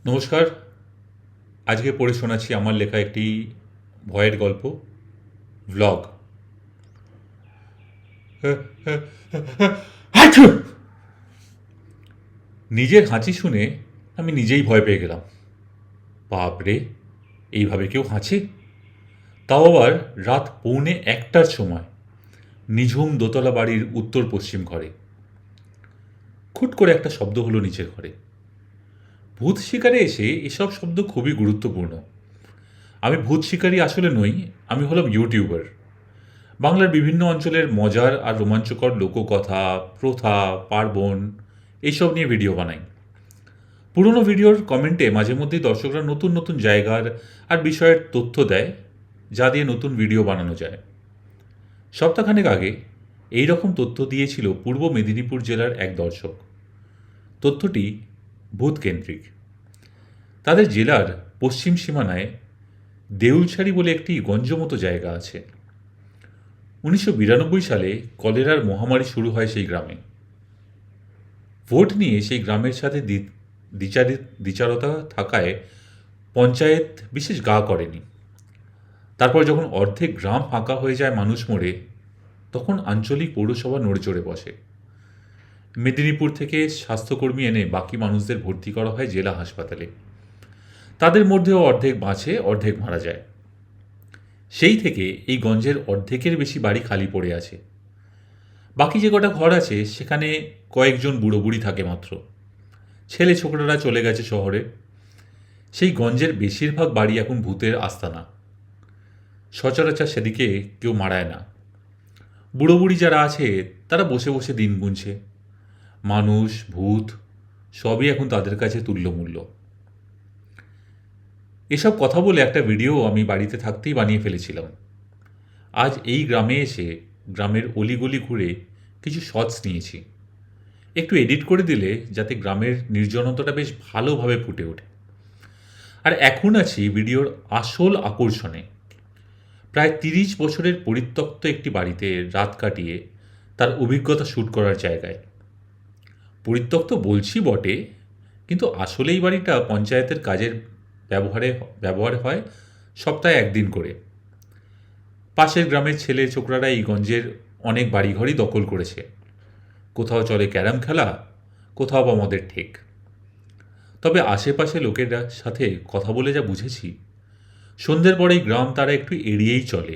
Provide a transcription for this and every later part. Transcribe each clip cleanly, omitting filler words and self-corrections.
নমস্কার। আজকে পড়ে শোনাচ্ছি আমার লেখা একটি ভয়ের গল্প, ভ্লগ। নিজের হাঁচি শুনে আমি নিজেই ভয় পেয়ে গেলাম। বাপরে, এইভাবে কেউ হাঁচে? তাও আবার রাত 1:45টার সময়, নিঝুম দোতলা বাড়ির উত্তর পশ্চিম ঘরে। খুট করে একটা শব্দ হলো নিচের ঘরে। ভূত শিকারে এসে এসব শব্দ খুবই গুরুত্বপূর্ণ। আমি ভূত শিকারী আসলে নই, আমি হলাম ইউটিউবার। বাংলার বিভিন্ন অঞ্চলের মজার আর রোমাঞ্চকর লোককথা, প্রথা, পার্বণ এইসব নিয়ে ভিডিও বানাই। পুরনো ভিডিওর কমেন্টে মাঝে মধ্যেই দর্শকরা নতুন নতুন জায়গার আর বিষয়ের তথ্য দেয়, যা দিয়ে নতুন ভিডিও বানানো যায়। সপ্তাহখানেক আগে এই রকম তথ্য দিয়েছিল পূর্ব মেদিনীপুর জেলার এক দর্শক। তথ্যটি ভূতকেন্দ্রিক। তাদের জেলার পশ্চিম সীমানায় দেউলছাড়ি বলে একটি গঞ্জমতো জায়গা আছে। 1992 সালে কলেরার মহামারী শুরু হয় সেই গ্রামে। ভোট নিয়ে সেই গ্রামের সাথে দ্বিচারতা থাকায় পঞ্চায়েত বিশেষ গা করেনি। তারপর যখন অর্ধেক গ্রাম ফাঁকা হয়ে যায় মানুষ মরে, তখন আঞ্চলিক পৌরসভা নড়েচড়ে বসে। মেদিনীপুর থেকে স্বাস্থ্যকর্মী এনে বাকি মানুষদের ভর্তি করা হয় জেলা হাসপাতালে। তাদের মধ্যেও অর্ধেক বাঁচে, অর্ধেক মারা যায়। সেই থেকে এই গঞ্জের অর্ধেকের বেশি বাড়ি খালি পড়ে আছে। বাকি যে কটা ঘর আছে সেখানে কয়েকজন বুড়ো বুড়ি থাকে মাত্র। ছেলে ছোকরারা চলে গেছে শহরে। সেই গঞ্জের বেশিরভাগ বাড়ি এখন ভূতের আস্তানা। সচরাচর সেদিকে কেউ মারায় না। বুড়ো বুড়ি যারা আছে তারা বসে বসে দিন গুনছে। মানুষ, ভূত সবই এখন তাদের কাছে তুল্যমূল্য। এসব কথা বলে একটা ভিডিও আমি বাড়িতে থাকতেই বানিয়ে ফেলেছিলাম। আজ এই গ্রামে এসে গ্রামের অলিগলি ঘুরে কিছু শর্টস নিয়েছি। একটু এডিট করে দিলে যাতে গ্রামের নির্জনতাটা বেশ ভালোভাবে ফুটে ওঠে। আর এখন আছি ভিডিওর আসল আকর্ষণে। প্রায় 30 বছরের পরিত্যক্ত একটি বাড়িতে রাত কাটিয়ে তার অভিজ্ঞতা শ্যুট করার জায়গায়। পরিত্যক্ত বলছি বটে, কিন্তু আসলে এই বাড়িটা পঞ্চায়েতের কাজের ব্যবহার হয় সপ্তাহে একদিন করে। পাশের গ্রামের ছেলে ছোকরারা এই গঞ্জের অনেক বাড়িঘরই দখল করেছে। কোথাও চলে ক্যারাম খেলা, কোথাও বা মদের ঠেক। তবে আশেপাশে লোকেরা সাথে কথা বলে যা বুঝেছি, সন্ধ্যের পরে এই গ্রাম তারা একটু এড়িয়েই চলে।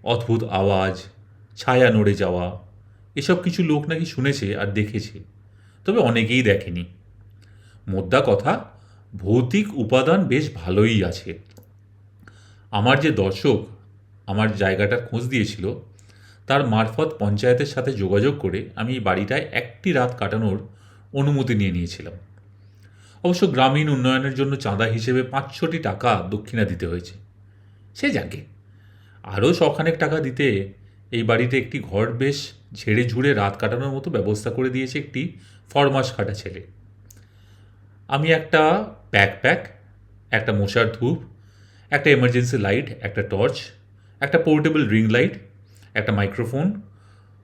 অদ্ভুত আওয়াজ, ছায়া নড়ে যাওয়া, এসব কিছু লোক নাকি শুনেছে আর দেখেছে, তবে অনেকেই দেখেনি। মোদ্দা কথা, ভৌতিক উপাদান বেশ ভালোই আছে। আমার যে দর্শক আমার জায়গাটার খোঁজ দিয়েছিল, তার মারফত পঞ্চায়েতের সাথে যোগাযোগ করে আমি এই বাড়িটায় একটি রাত কাটানোর অনুমতি নিয়েছিলাম। অবশ্য গ্রামীণ উন্নয়নের জন্য চাঁদা হিসেবে 500টি টাকা দক্ষিণা দিতে হয়েছে। সে যাকে, আরও শখানেক টাকা দিতে এই বাড়িতে একটি ঘর বেশ ঝেড়ে ঝুড়ে রাত কাটানোর মতো ব্যবস্থা করে দিয়েছে একটি ফরমাস খাটা ছেলে। আমি একটা ব্যাকপ্যাক, একটা মশার ধূপ, একটা এমার্জেন্সি লাইট, একটা টর্চ, একটা পোর্টেবল রিং লাইট, একটা মাইক্রোফোন,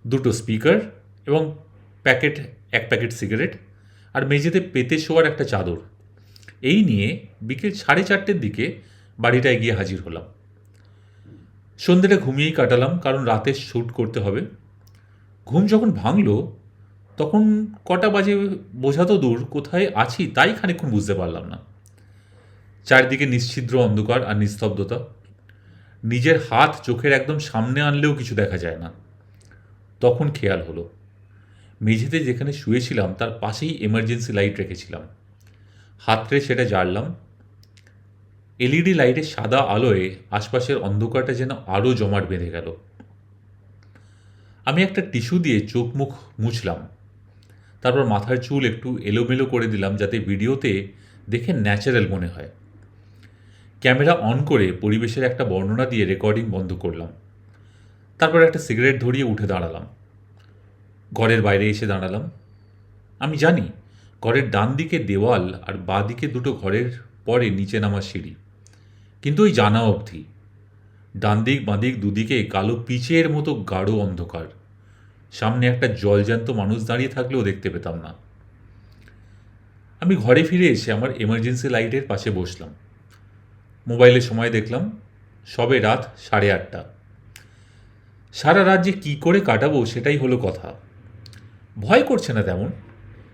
দুটো স্পিকার এবং এক প্যাকেট সিগারেট আর মেঝেতে পেতে শোয়ার একটা চাদর, এই নিয়ে বিকেল 4:30টার দিকে বাড়িটায় গিয়ে হাজির হলাম। সন্ধ্যেটা ঘুমিয়েই কাটালাম, কারণ রাতে শ্যুট করতে হবে। ঘুম যখন ভাঙল, তখন কটা বাজে বোঝা তো দূর, কোথায় আছি তাই খানিকক্ষণ বুঝতে পারলাম না। চারদিকে নিশ্ছিদ্র অন্ধকার আর নিস্তব্ধতা। নিজের হাত চোখের একদম সামনে আনলেও কিছু দেখা যায় না। তখন খেয়াল হলো, মেঝেতে যেখানে শুয়েছিলাম তার পাশেই এমার্জেন্সি লাইট রেখেছিলাম। হাতড়ে সেটা জ্বাললাম। এলইডি লাইটের সাদা আলোয় আশপাশের অন্ধকারটা যেন আরও জমাট বেঁধে গেল। আমি একটা টিস্যু দিয়ে চোখ মুখ মুছলাম। তারপর মাথার চুল একটু এলোমেলো করে দিলাম, যাতে ভিডিওতে দেখে ন্যাচারাল মনে হয়। ক্যামেরা অন করে পরিবেশের একটা বর্ণনা দিয়ে রেকর্ডিং বন্ধ করলাম। তারপর একটা সিগারেট ধরিয়ে উঠে দাঁড়ালাম। ঘরের বাইরে এসে দাঁড়ালাম। আমি জানি ঘরের ডান দিকে দেওয়াল আর বাঁ দিকে দুটো ঘরের পরে নিচে নামার সিঁড়ি, কিন্তু ওই জানা অবধি। ডান দিক বাঁ দিক দুদিকে কালো পিচের মতো গাঢ় অন্ধকার। সামনে একটা জলজ্যান্ত মানুষ দাঁড়িয়ে থাকলেও দেখতে পেতাম না। আমি ঘরে ফিরে এসে আমার এমার্জেন্সি লাইটের পাশে বসলাম। মোবাইলে সময় দেখলাম, সবে রাত 8:30। সারা রাত যে কী করে কাটাবো সেটাই হলো কথা। ভয় করছে না তেমন,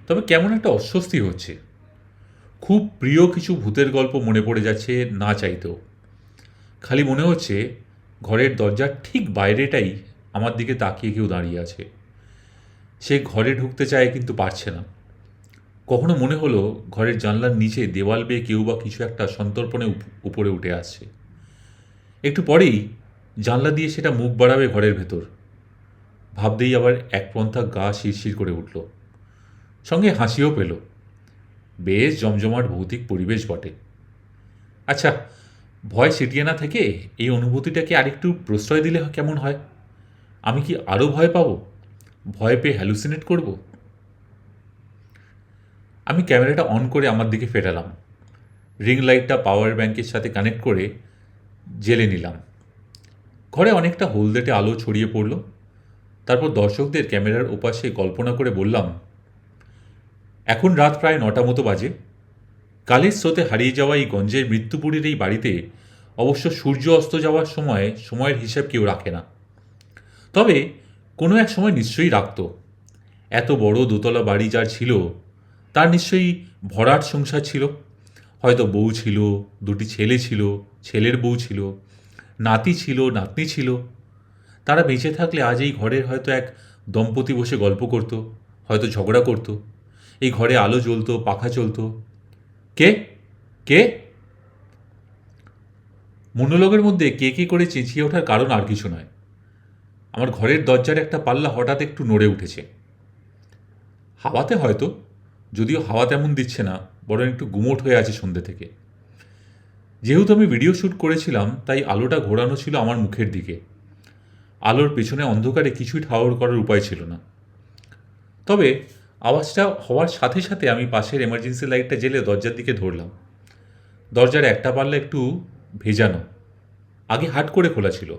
তবে কেমন একটা অস্বস্তি হচ্ছে। খুব প্রিয় কিছু ভূতের গল্প মনে পড়ে যাচ্ছে না চাইতেও। খালি মনে হচ্ছে ঘরের দরজার ঠিক বাইরেটাই আমার দিকে তাকিয়ে কেউ দাঁড়িয়ে আছে। সে ঘরে ঢুকতে চায় কিন্তু পারছে না। কখনো মনে হলো ঘরের জানলার নিচে দেওয়াল বেয়ে কেউ বা কিছু একটা সন্তর্পণে উপরে উঠে আসছে। একটু পরেই জানলা দিয়ে সেটা মুখ বাড়াবে ঘরের ভেতর। ভাবতেই আবার এক পন্থা গা শিরশির করে উঠল, সঙ্গে হাসিও পেল। বেশ জমজমাট ভৌতিক পরিবেশ বটে। আচ্ছা, ভয় সিটিয়ে না থেকে এই অনুভূতিটাকে আরেকটু প্রশ্রয় দিলে কেমন হয়? আমি কি আরও ভয় পাবো? ভয় পেয়ে হ্যালুসিনেট করব? আমি ক্যামেরাটা অন করে আমার দিকে ফেরালাম। রিং লাইটটা পাওয়ার ব্যাংকের সাথে কানেক্ট করে জেলে নিলাম। ঘরে অনেকটা হলদেটে আলো ছড়িয়ে পড়ল। তারপর দর্শকদের ক্যামেরার ওপাশে কল্পনা করে বললাম, এখন রাত প্রায় 9টা মতো বাজে। কালের স্রোতে হারিয়ে যাওয়া এই গঞ্জের মৃত্যুপুরীর এই বাড়িতে অবশ্য সূর্য অস্ত যাওয়ার সময় সময়ের হিসাব কেউ রাখে না। তবে কোনো এক সময় নিশ্চয়ই রাখত। এত বড় দোতলা বাড়ি যার ছিল, তার নিশ্চয়ই ভরাট সংসার ছিল। হয়তো বউ ছিল, দুটি ছেলে ছিল, ছেলের বউ ছিল, নাতি ছিল, নাতনি ছিল। তারা বেঁচে থাকলে আজ এই ঘরের হয়তো এক দম্পতি বসে গল্প করত, হয়তো ঝগড়া করত। এই ঘরে আলো জ্বলতো, পাখা চলতো। কে কে মনোলগের মধ্যে কে কে করে চেঁচিয়ে ওঠার কারণ আর কিছু নয়। আমার ঘরের দরজার একটা পাল্লা হঠাৎ একটু নড়ে উঠেছে। হাওয়াতে হয়তো, যদিও হাওয়া তেমন দিচ্ছে না, বরং একটু গুমোট হয়ে আছে সন্ধ্যে থেকে। যেহেতু আমি ভিডিও শ্যুট করেছিলাম, তাই আলোটা ঘোরানো ছিল আমার মুখের দিকে। আলোর পেছনে অন্ধকারে কিছুই ঠাওর করার উপায় ছিল না। তবে আওয়াজটা হওয়ার সাথে সাথে আমি পাশের এমার্জেন্সি লাইটটা জ্বেলে দরজার দিকে ধরলাম। দরজার একটা পাল্লা একটু ভেজানো, আগে হাট করে খোলা ছিল।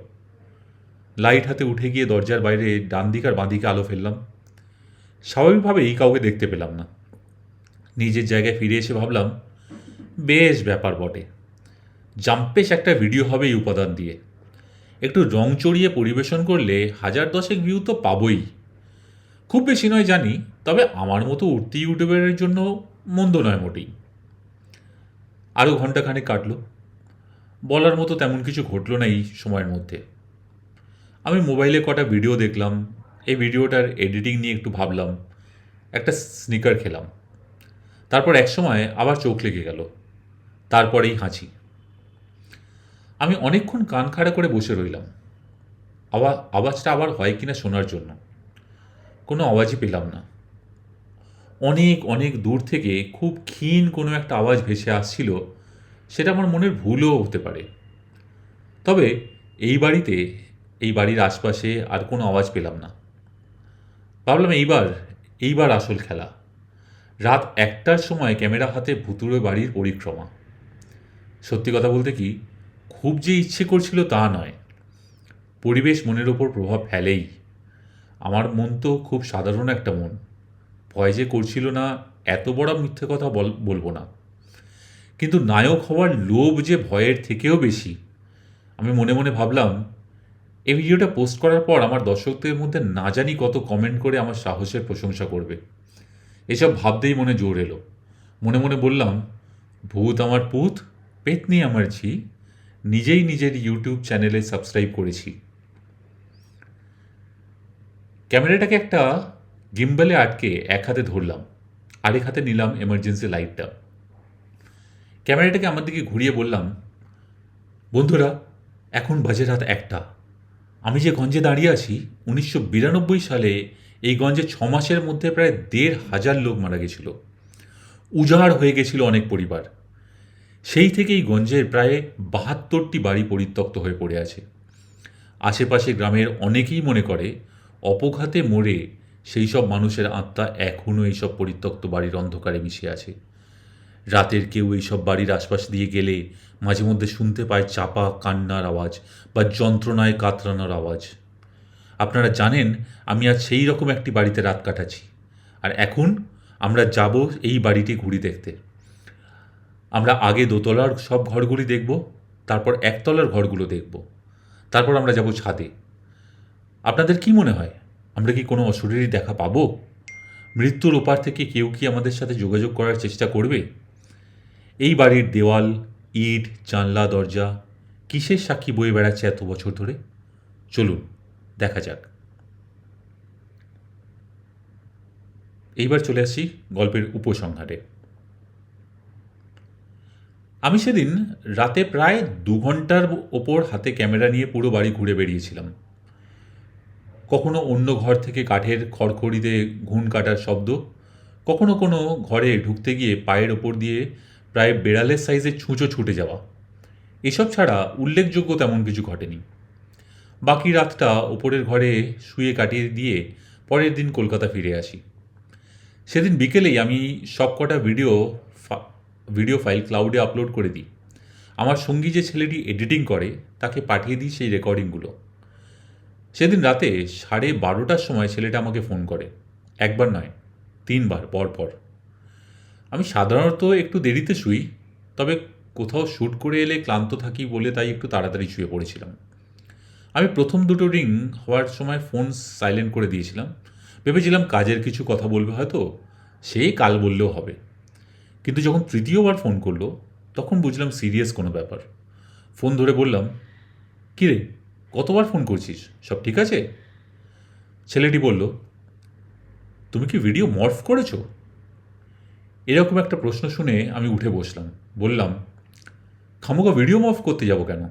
লাইট হাতে উঠে গিয়ে দরজার বাইরে ডান দিক আর বাঁ দিকে আলো ফেললাম। স্বাভাবিকভাবেই কাউকে দেখতে পেলাম না। নিজের জায়গায় ফিরে এসে ভাবলাম, বেশ ব্যাপার বটে। জাম্পেশ একটা ভিডিও হবে এই উপাদান দিয়ে। একটু রং চড়িয়ে পরিবেশন করলে 1000-10 ভিউ তো পাবই। খুব বেশি নয় জানি, তবে আমার মতো উঠতি ইউটিউবারের জন্য মন্দ নয় মোটেই। আরও ঘণ্টাখানেক কাটল। বলার মতো তেমন কিছু ঘটল না এই সময়ের মধ্যে। আমি মোবাইলে কটা ভিডিও দেখলাম, এই ভিডিওটার এডিটিং নিয়ে একটু ভাবলাম, একটা স্নিকার খেলাম। তারপর এক সময় আবার চোখ লেগে গেল, তারপরেই হাঁচি। আমি অনেকক্ষণ কান খাড়া করে বসে রইলাম, আওয়াজটা আবার হয় কিনা শোনার জন্য। কোনো আওয়াজই পেলাম না। অনেক অনেক দূর থেকে খুব ক্ষীণ কোনো একটা আওয়াজ ভেসে আসছিল, সেটা আমার মনের ভুলও হতে পারে। তবে এই বাড়িতে, এই বাড়ির আশপাশে আর কোনো আওয়াজ পেলাম না। ভাবলাম এইবার আসল খেলা। রাত 1টার সময় ক্যামেরা হাতে ভুতুড়ে বাড়ির পরিক্রমা। সত্যি কথা বলতে কি, খুব যে ইচ্ছে করছিল তা নয়। পরিবেশ মনের ওপর প্রভাব ফেলেই। আমার মন তো খুব সাধারণ একটা মন। ভয় যে করছিল না, এত বড় মিথ্যে কথা বলবো না। কিন্তু নায়ক হওয়ার লোভ যে ভয়ের থেকেও বেশি। আমি মনে মনে ভাবলাম, এই ভিডিওটা পোস্ট করার পর আমার দর্শকদের মধ্যে না জানি কত কমেন্ট করে আমার সাহসের প্রশংসা করবে। এসব ভাবতেই মনে জোর এলো। মনে মনে বললাম, ভূত আমার পুত, পেতনি আমার ঝি, নিজেই নিজের ইউটিউব চ্যানেলে সাবস্ক্রাইব করেছি। ক্যামেরাটাকে একটা গিম্বলে আটকে এক হাতে ধরলাম, আরেক হাতে নিলাম এমার্জেন্সি লাইটটা। ক্যামেরাটাকে আমার দিকে ঘুরিয়ে বললাম, বন্ধুরা, এখন বাজে রাত 1টা। আমি যে গঞ্জে দাঁড়িয়ে আছি, 1992 সালে এই গঞ্জে 6 মাসের মধ্যে প্রায় 1,500 লোক মারা গেছিল। উজাড় হয়ে গেছিল অনেক পরিবার। সেই থেকেই গঞ্জের প্রায় 72টি বাড়ি পরিত্যক্ত হয়ে পড়ে আছে। আশেপাশে গ্রামের অনেকেই মনে করে অপঘাতে মরে সেই সব মানুষের আত্মা এখনও এইসব পরিত্যক্ত বাড়ির অন্ধকারে মিশে আছে। রাতের কেউ এইসব বাড়ির আশপাশ দিয়ে গেলে মাঝে মধ্যে শুনতে পায় চাপা কান্নার আওয়াজ বা যন্ত্রণায় কাতরানোর আওয়াজ। আপনারা জানেন, আমি আজ সেই রকম একটি বাড়িতে রাত কাটাচ্ছি। আর এখন আমরা যাব এই বাড়িটি ঘুরি দেখতে। আমরা আগে দোতলার সব ঘরগুলি দেখব, তারপর একতলার ঘরগুলো দেখব, তারপর আমরা যাব ছাদে। আপনাদের কি মনে হয়, আমরা কি কোনো অশরীরী দেখা পাবো? মৃত্যুর ওপার থেকে কেউ কি আমাদের সাথে যোগাযোগ করার চেষ্টা করবে? এই বাড়ির দেওয়াল, ইট, জানলা, দরজা কিসের সাক্ষী বয়ে বেড়াচ্ছে এত বছর ধরে? চলুন দেখা যাক। এইবার চলে আসি গল্পের উপসংহারে। আমি সেদিন রাতে প্রায় 2 ঘন্টার ওপর হাতে ক্যামেরা নিয়ে পুরো বাড়ি ঘুরে বেরিয়েছিলাম। কখনো অন্য ঘর থেকে কাঠের খড়খড়িতে ঘুণ কাটার শব্দ, কখনো কোনো ঘরে ঢুকতে গিয়ে পায়ের ওপর দিয়ে প্রায় বেড়ালের সাইজের ছুঁচো ছুটে যাওয়া। এসব ছাড়া উল্লেখযোগ্য তেমন কিছু ঘটেনি। বাকি রাতটা ওপরের ঘরে শুয়ে কাটিয়ে দিয়ে পরের দিন কলকাতা ফিরে আসি। সেদিন বিকেলেই আমি সব কটা ভিডিও ফাইল ক্লাউডে আপলোড করে দিই। আমার সঙ্গী যে ছেলেটি এডিটিং করে তাকে পাঠিয়ে দিই সেই রেকর্ডিংগুলো। সেদিন রাতে 12:30টার সময় ছেলেটা আমাকে ফোন করে। একবার নয়, 3 বার পর। আমি সাধারণত একটু দেরিতে শুই, তবে কোথাও শ্যুট করে এলে ক্লান্ত থাকি বলে তাই একটু তাড়াতাড়ি শুয়ে পড়েছিলাম। আমি প্রথম 2টো রিং হওয়ার সময় ফোন সাইলেন্ট করে দিয়েছিলাম। ভেবেছিলাম কাজের কিছু কথা বলবে হয়তো, সেই কাল বললেও হবে। কিন্তু যখন তৃতীয়বার ফোন করলো তখন বুঝলাম সিরিয়াস কোনো ব্যাপার। ফোন ধরে বললাম, কী রে, কতবার ফোন করছিস, সব ঠিক আছে? ছেলেটি বলল, তুমি কি ভিডিও মর্ফ করেছো? এরকম একটা প্রশ্ন শুনে আমি উঠে বসলাম। বললাম, খামোকা ভিডিও মর্ফ করতে যাব কেন?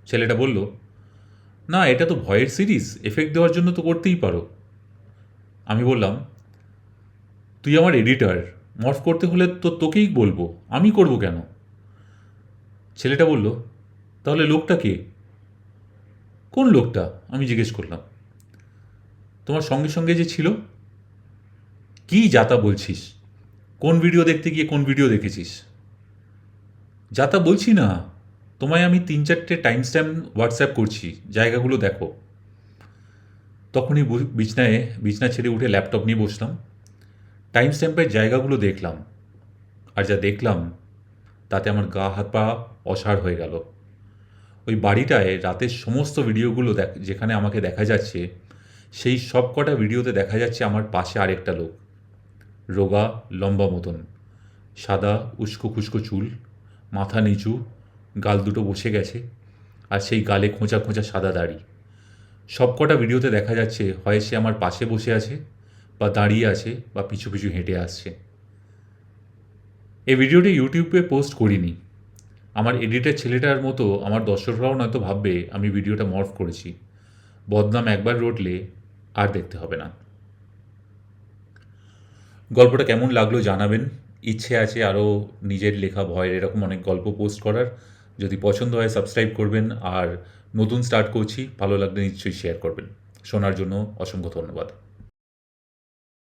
ছেলেটা বলল, না, এটা তো ভয়ের সিরিজ, এফেক্ট দেওয়ার জন্য তো করতেই পারো। আমি বললাম, তুই আমার এডিটার, মর্ফ করতে হলে তো তোকেই বলবো, আমি করব কেন? ছেলেটা বলল, তাহলে লোকটা কে? কোন লোকটা? আমি জিজ্ঞেস করলাম। তোমার সঙ্গে সঙ্গে যে ছিল। কি যাতা বলছিস? কোন ভিডিও দেখতে গিয়ে কোন ভিডিও দেখেছিস? যাতা বলছি না, তোমায় আমি 3-4টে টাইম স্ট্যাম্প হোয়াটসঅ্যাপ করছি, জায়গাগুলো দেখো। তখনই বিছনা ছেড়ে উঠে ল্যাপটপ নিয়ে বসলাম। টাইম স্ট্যাম্পের জায়গাগুলো দেখলাম, আর যা দেখলাম তাতে আমার গা হাত পা অসাড় হয়ে গেল। ওই বাড়িটায় রাতের সমস্ত ভিডিওগুলো যেখানে আমাকে দেখা যাচ্ছে, সেই সব কটা ভিডিওতে দেখা যাচ্ছে আমার পাশে আরেকটা লোক, রোগা, লম্বা মতন, সাদা উস্কো খুস্কো চুল, মাথা নিচু, গাল দুটো বসে গেছে, আর সেই গালে খোঁচা খোঁচা সাদা দাড়ি। সব কটা ভিডিওতে দেখা যাচ্ছে হয় সে আমার পাশে বসে আছে, বা দাঁড়িয়ে আছে, বা পিছু পিছু হেঁটে আসছে। এই ভিডিওটি ইউটিউবে পোস্ট করিনি। আমার এডিটের ছেলেটার মতো আমার দর্শকরাও নয়তো ভাববে আমি ভিডিওটা মর্ফ করেছি। বদনাম একবার রটলে আর দেখতে হবে না। গল্পটা কেমন লাগলো জানাবেন। ইচ্ছে আছে আরও নিজের লেখা ভয়ের এরকম অনেক গল্প পোস্ট করার। যদি পছন্দ হয় সাবস্ক্রাইব করবেন, আর নতুন স্টার্ট করছি, ভালো লাগলে নিশ্চয়ই শেয়ার করবেন। শোনার জন্য অসংখ্য ধন্যবাদ।